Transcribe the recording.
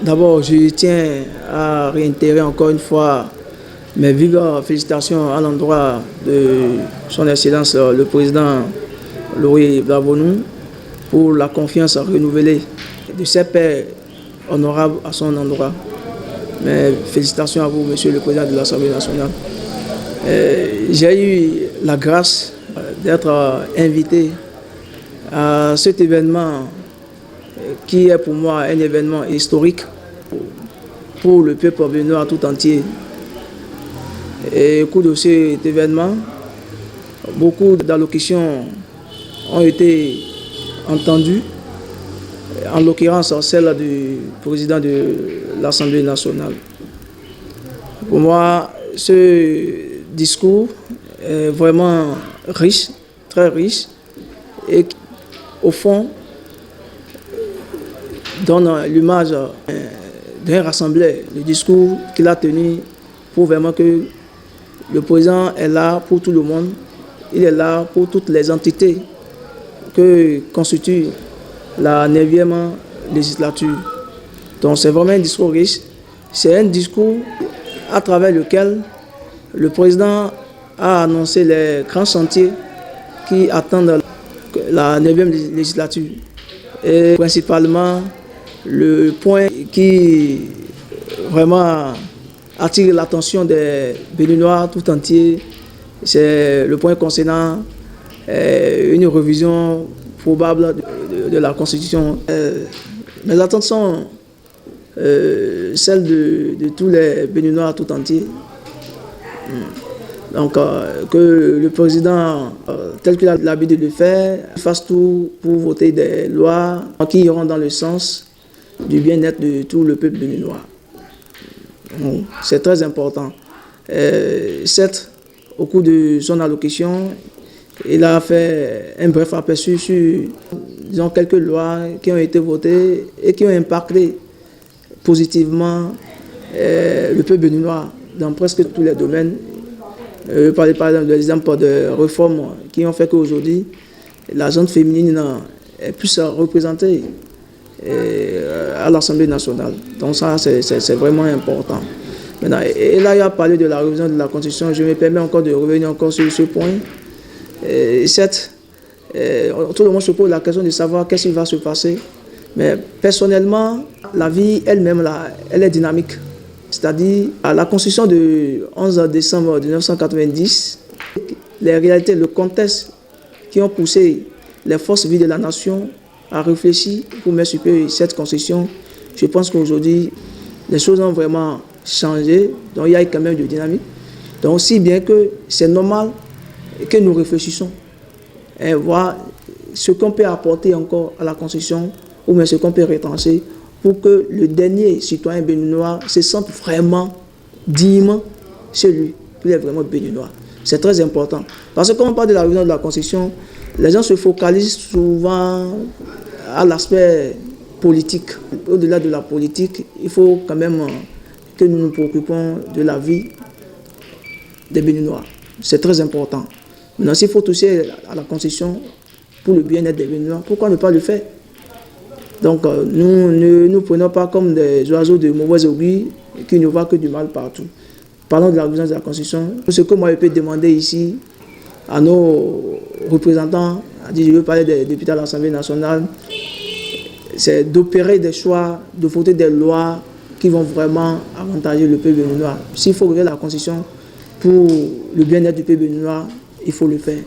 D'abord, je tiens à réitérer encore une fois mes vives félicitations à l'endroit de son Excellence le Président Laurent Gbagbo pour la confiance renouvelée de ses pairs honorables à son endroit. Mes félicitations à vous, Monsieur le Président de l'Assemblée nationale. J'ai eu la grâce d'être invité à cet événement qui est pour moi un événement historique pour le peuple béninois tout entier. Et au cours de cet événement, beaucoup d'allocutions ont été entendues, en l'occurrence celle du président de l'Assemblée nationale. Pour moi, ce discours est vraiment riche, très riche, et au fond, donne l'image d'un rassembleur, le discours qu'il a tenu pour vraiment que le président est là pour tout le monde, il est là pour toutes les entités que constitue la 9e législature. Donc c'est vraiment un discours riche, c'est un discours à travers lequel le président a annoncé les grands chantiers qui attendent la 9e législature. Et principalement, le point qui vraiment attire l'attention des Béninois tout entier, c'est le point concernant une révision probable de la Constitution. Mes attentes sont celles de tous les Béninois tout entier. Donc, que le président, tel qu'il a l'habitude de le faire, fasse tout pour voter des lois qui iront dans le sens du bien-être de tout le peuple béninois. C'est très important. Certes, au cours de son allocution, il a fait un bref aperçu sur, disons, quelques lois qui ont été votées et qui ont impacté positivement le peuple béninois dans presque tous les domaines. Je parlais par exemple des exemples de réformes qui ont fait qu'aujourd'hui, la gente féminine est plus représentée à l'Assemblée nationale. Donc ça, c'est vraiment important. Maintenant, et là, il a parlé de la révision de la Constitution. Je me permets encore de revenir encore sur ce point. Certes, tout le monde se pose la question de savoir qu'est-ce qui va se passer. Mais personnellement, la vie elle-même, elle est dynamique. C'est-à-dire, à la Constitution du 11 décembre 1990, les réalités, le contexte qui ont poussé les forces vives de la nation à réfléchir pour mettre sur pied cette Constitution, je pense qu'aujourd'hui, les choses ont vraiment changé. Donc, il y a quand même de dynamique. Donc, aussi bien que c'est normal que nous réfléchissons et voir ce qu'on peut apporter encore à la Constitution ou bien ce qu'on peut retrancher pour que le dernier citoyen béninois se sente vraiment dignement chez lui, qu'il est vraiment béninois. C'est très important. Parce que quand on parle de la révision de la Constitution, les gens se focalisent souvent à l'aspect politique. Au-delà de la politique, il faut quand même que nous nous préoccupons de la vie des Béninois. C'est très important. Maintenant, s'il faut toucher à la Constitution pour le bien-être des Béninois, pourquoi ne pas le faire? Donc, nous ne nous prenons pas comme des oiseaux de mauvais augure qui ne voient que du mal partout. Parlons de la révision de la Constitution. Ce que moi je peux demander ici à nos représentants, je veux parler des députés à l'Assemblée nationale, c'est d'opérer des choix, de voter des lois qui vont vraiment avantager le peuple béninois. S'il faut réviser la Constitution pour le bien-être du peuple béninois, il faut le faire.